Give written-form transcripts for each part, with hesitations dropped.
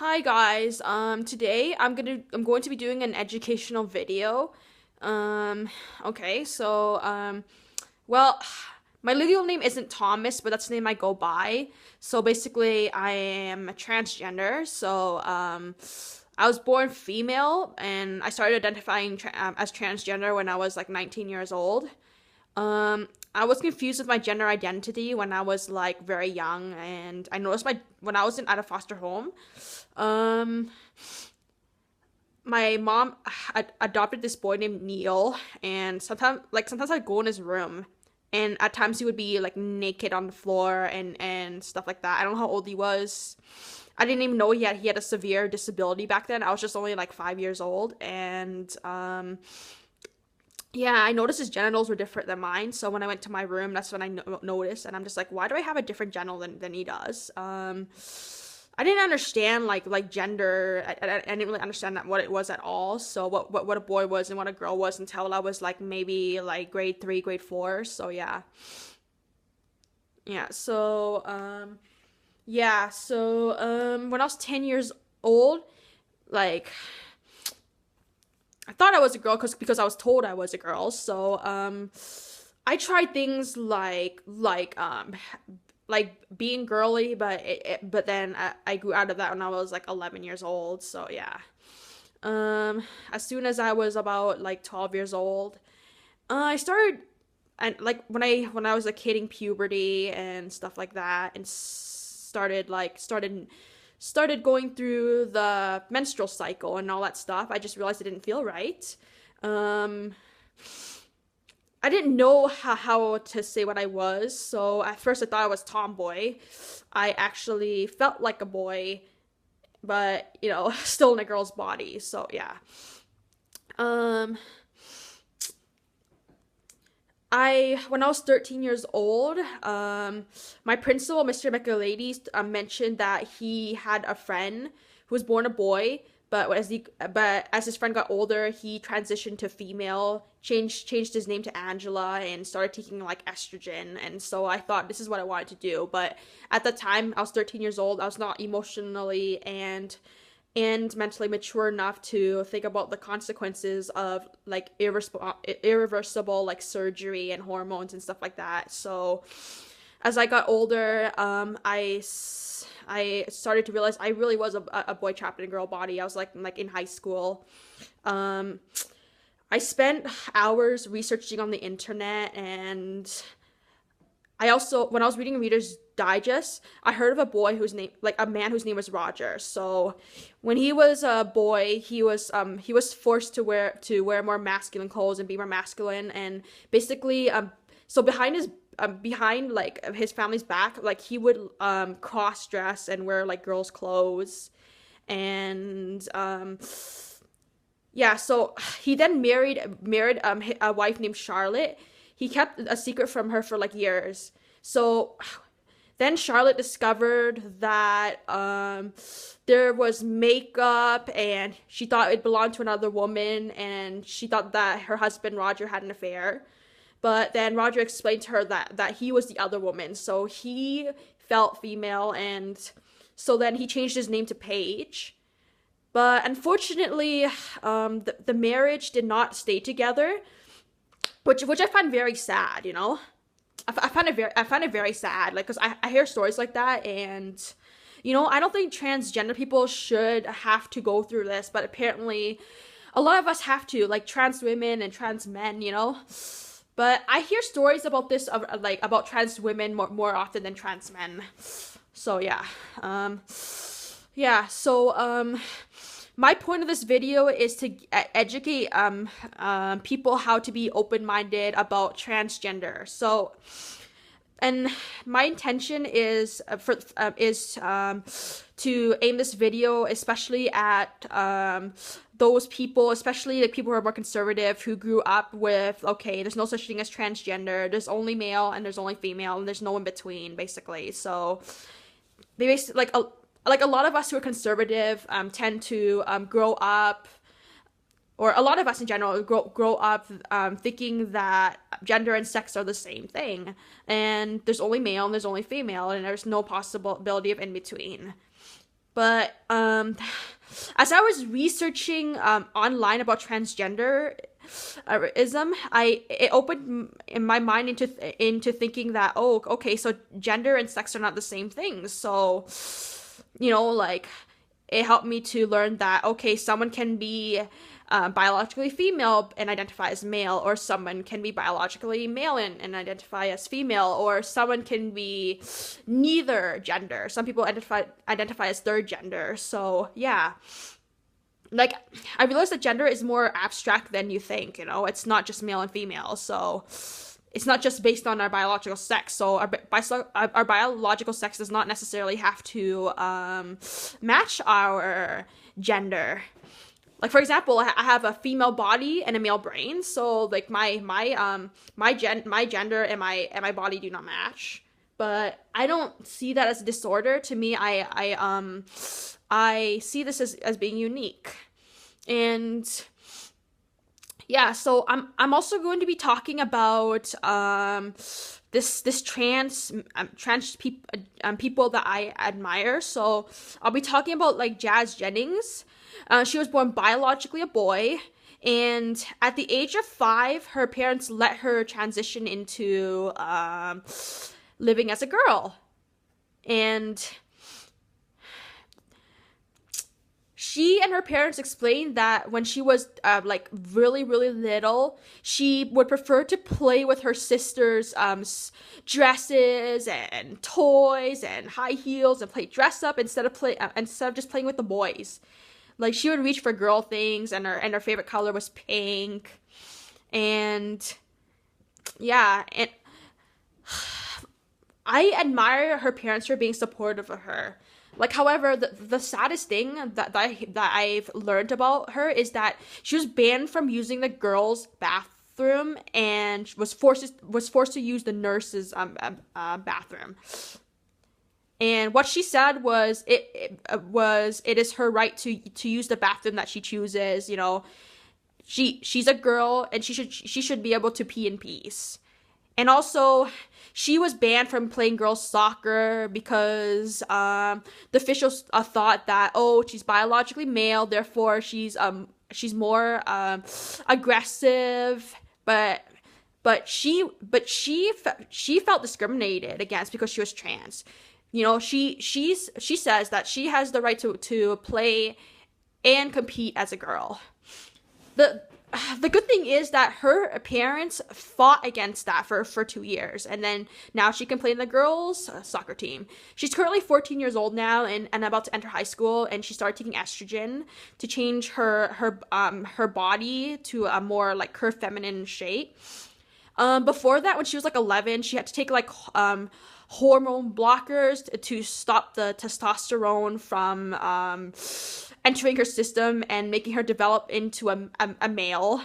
Hi guys. Today I'm going to be doing an educational video. Um, okay, so well, my legal name isn't Thomas, but that's the name I go by. So basically, I am a transgender. I was born female, and I started identifying as transgender when I was like 19 years old. I was confused with my gender identity when I was like very young, and I noticed my when I was at a foster home. Um, my mom adopted this boy named Neil, and sometimes I'd go in his room, and at times he would be like naked on the floor and stuff like that. I don't know how old he was. I didn't even know he had a severe disability back then. I was just only like 5 years old, and yeah, I noticed his genitals were different than mine. So when I went to my room, that's when I noticed, and I'm just like, why do I have a different genital than he does? I didn't understand like gender. I didn't really understand what it was at all. So what a boy was and what a girl was until I was like maybe like grade 3, grade 4. So yeah, yeah. When I was 10 years old, like I thought I was a girl because I was told I was a girl. I tried things like being girly, but then I grew out of that when I was like 11 years old. So yeah. As soon as I was about like 12 years old, I started and like when I was like hitting puberty and stuff like that, and started going through the menstrual cycle and all that stuff. I just realized it didn't feel right. Um, I didn't know how to say what I was, so at first I thought I was tomboy. I actually felt like a boy, but still in a girl's body. So yeah. Um, I when I was 13 years old, my principal, Mr. McAlady, mentioned that he had a friend who was born a boy, but as his friend got older, he transitioned to female, changed his name to Angela, and started taking like estrogen. And so I thought this is what I wanted to do. But at the time, I was 13 years old. I was not emotionally and mentally mature enough to think about the consequences of like irreversible like surgery and hormones and stuff like that. So as I got older, I started to realize I really was a boy trapped in a girl body. I was like in high school. Um, I spent hours researching on the internet, and I also, when I was reading Reader's Digest, I heard of a man whose name was Roger. So, when he was a boy, he was forced to wear more masculine clothes and be more masculine, and basically, so behind like his family's back, like he would cross dress and wear like girls' clothes, and yeah. So he then married a wife named Charlotte. He kept a secret from her for like years. So then Charlotte discovered that there was makeup, and she thought it belonged to another woman, and she thought that her husband Roger had an affair. But then Roger explained to her that he was the other woman, so he felt female, and so then he changed his name to Paige. But unfortunately, the marriage did not stay together, which I find very sad. I find it very sad, like, because I hear stories like that, and I don't think transgender people should have to go through this, but apparently a lot of us have to, like trans women and trans men. But I hear stories about this about trans women more often than trans men. So yeah. Yeah, so my point of this video is to educate people how to be open-minded about transgender. So, and my intention is to aim this video especially at those people, especially like people who are more conservative, who grew up with, okay, there's no such thing as transgender, there's only male and there's only female and there's no in between, basically. So they basically like a lot of us who are conservative tend to grow up, or a lot of us in general grow up thinking that gender and sex are the same thing, and there's only male and there's only female, and there's no possibility of in between. But as I was researching online about transgender ism, it opened in my mind into thinking that, oh, okay, so gender and sex are not the same things. So, like, it helped me to learn that, okay, someone can be biologically female and identify as male, or someone can be biologically male and identify as female, or someone can be neither gender. Some people identify as third gender. So yeah, like, I realized that gender is more abstract than you think. It's not just male and female. So it's not just based on our biological sex. So our biological sex does not necessarily have to match our gender. Like, for example, I have a female body and a male brain, so like my gender and my body do not match. But I don't see that as a disorder. To me, I see this as being unique. And yeah, so I'm also going to be talking about this trans people that I admire. So I'll be talking about like Jennings. She was born biologically a boy, and at the age of 5, her parents let her transition into living as a girl. And she and her parents explained that when she was like really, really little, she would prefer to play with her sister's dresses and toys and high heels and play dress up instead of just playing with the boys. Like, she would reach for girl things, and her favorite color was pink. And yeah, and I admire her parents for being supportive of her. Like, however, the saddest thing that I've learned about her is that she was banned from using the girls' bathroom and was forced to use the nurses' bathroom. And what she said was it is her right to use the bathroom that she chooses. She's a girl, and she should be able to pee in peace. And also, she was banned from playing girls soccer because the officials thought that, oh, she's biologically male, therefore she's more aggressive, but she felt discriminated against because she was trans. She says that she has the right to play and compete as a girl. The good thing is that her parents fought against that for 2 years, and then now she can play in the girls' soccer team. She's currently 14 years old now and about to enter high school, and she started taking estrogen to change her body to a more like curved feminine shape. Before that, when she was like 11, she had to take like hormone blockers to stop the testosterone from entering her system and making her develop into a male.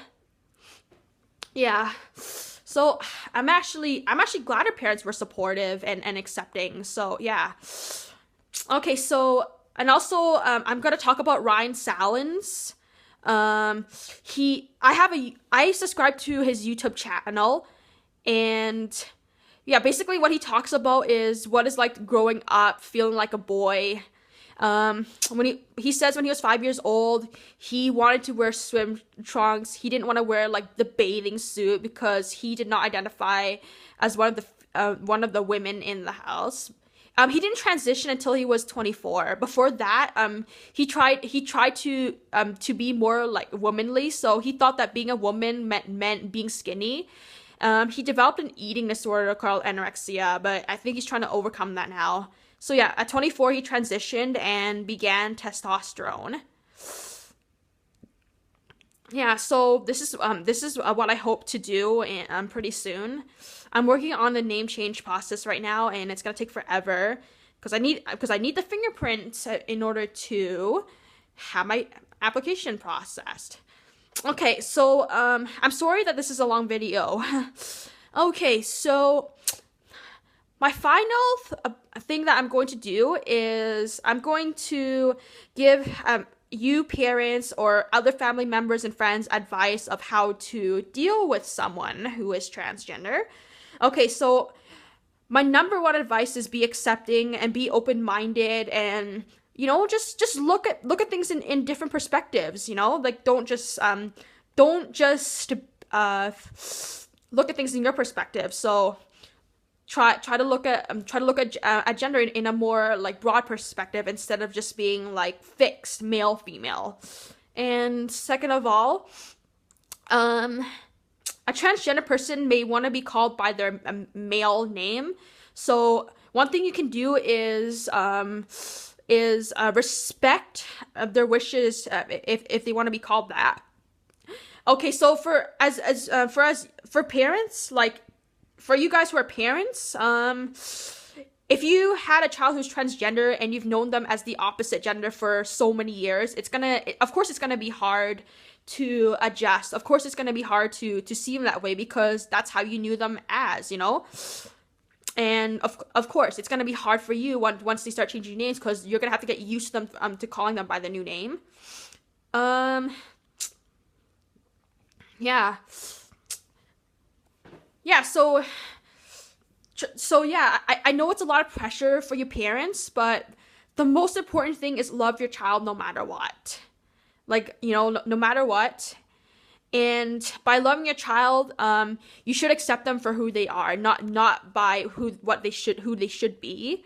Yeah. So I'm actually glad her parents were supportive and accepting. So yeah. Okay, so, and also I'm gonna talk about Ryan Salins. I subscribe to his YouTube channel, and yeah, basically what he talks about is what it's like growing up feeling like a boy. When he says when he was 5 years old, he wanted to wear swim trunks. He didn't want to wear like the bathing suit because he did not identify as one of the women in the house. He didn't transition until he was 24. Before that, he tried to be more like womanly. So he thought that being a woman meant being skinny. He developed an eating disorder called anorexia, but I think he's trying to overcome that now. So yeah, at 24, he transitioned and began testosterone. Yeah, so this is what I hope to do pretty soon. I'm working on the name change process right now, and it's gonna take forever because I need the fingerprint in order to have my application processed. Okay, so I'm sorry that this is a long video. Okay, so my final thing that I'm going to do is I'm going to give you parents or other family members and friends advice of how to deal with someone who is transgender. Okay, so my number one advice is be accepting and be open-minded and you know, just look at things in different perspectives, you know, like don't just uh look at things in your perspective. So try to look at gender in a more like broad perspective instead of just being like fixed male female. And second of all, a transgender person may want to be called by their male name. So one thing you can do is respect their wishes, if they want to be called that. Okay, so for parents, like for you guys who are parents, if you had a child who's transgender and you've known them as the opposite gender for so many years, of course it's gonna be hard to adjust. Of course it's gonna be hard to see them that way because that's how you knew them as, you know? And of course it's gonna be hard for you once they start changing names because you're gonna have to get used to them to calling them by the new name. Yeah. Yeah, so yeah, I know it's a lot of pressure for your parents, but the most important thing is love your child no matter what. Like, you know, no matter what. And by loving your child, you should accept them for who they are, not by who they should be,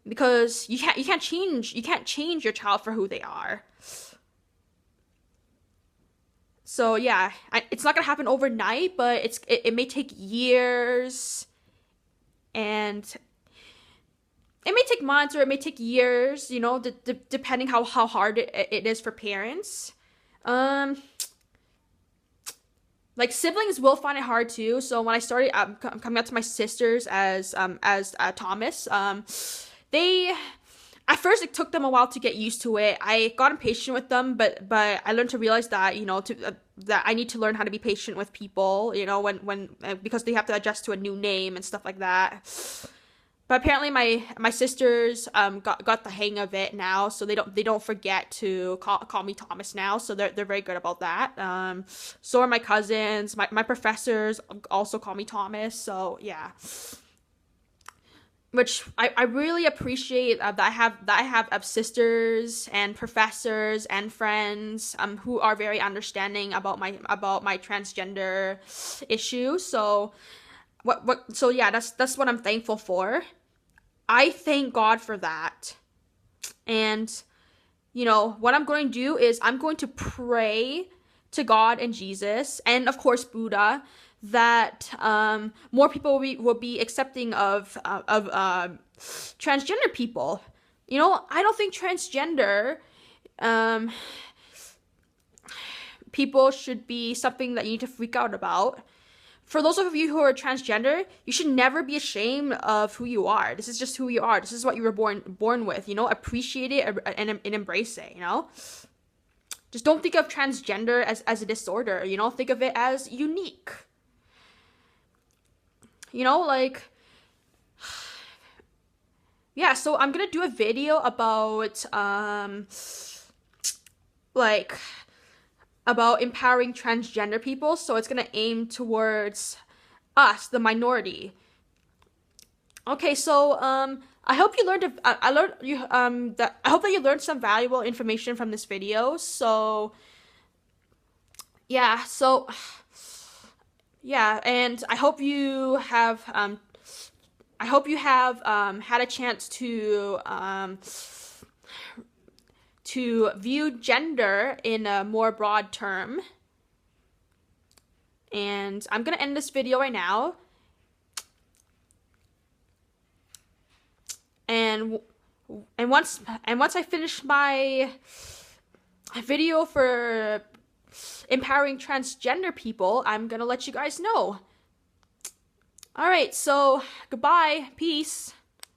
because you can't change your child for who they are. So yeah, it's not gonna happen overnight, but it may take years, and it may take months or it may take years, you know, depending how hard it is for parents. Like siblings will find it hard too. So when I started coming out to my sisters as Thomas, they at first it took them a while to get used to it. I got impatient with them, but I learned to realize that, you know, that I need to learn how to be patient with people, you know, when because they have to adjust to a new name and stuff like that. But apparently my sisters got the hang of it now, so they don't forget to call me Thomas now, so they're very good about that. So are my cousins, my professors also call me Thomas, so yeah. Which I really appreciate that I have sisters and professors and friends who are very understanding about my transgender issue. So so yeah, that's what I'm thankful for. I thank God for that. And you know, what I'm going to do is I'm going to pray to God and Jesus and of course Buddha that more people will be accepting of transgender people. You know, I don't think transgender people should be something that you need to freak out about. For those of you who are transgender, you should never be ashamed of who you are. This is just who you are. This is what you were born with, you know? Appreciate it and embrace it, you know? Just don't think of transgender as a disorder, you know? Think of it as unique. You know, like, yeah, so I'm gonna do a video about, about empowering transgender people, so it's gonna aim towards us, the minority. Okay, so, I hope you learned, I hope that you learned some valuable information from this video, so, yeah, yeah, and I hope you have had a chance to view gender in a more broad term. And I'm gonna end this video right now. And once I finish my video for empowering transgender people, I'm gonna let you guys know. Alright, so goodbye, peace.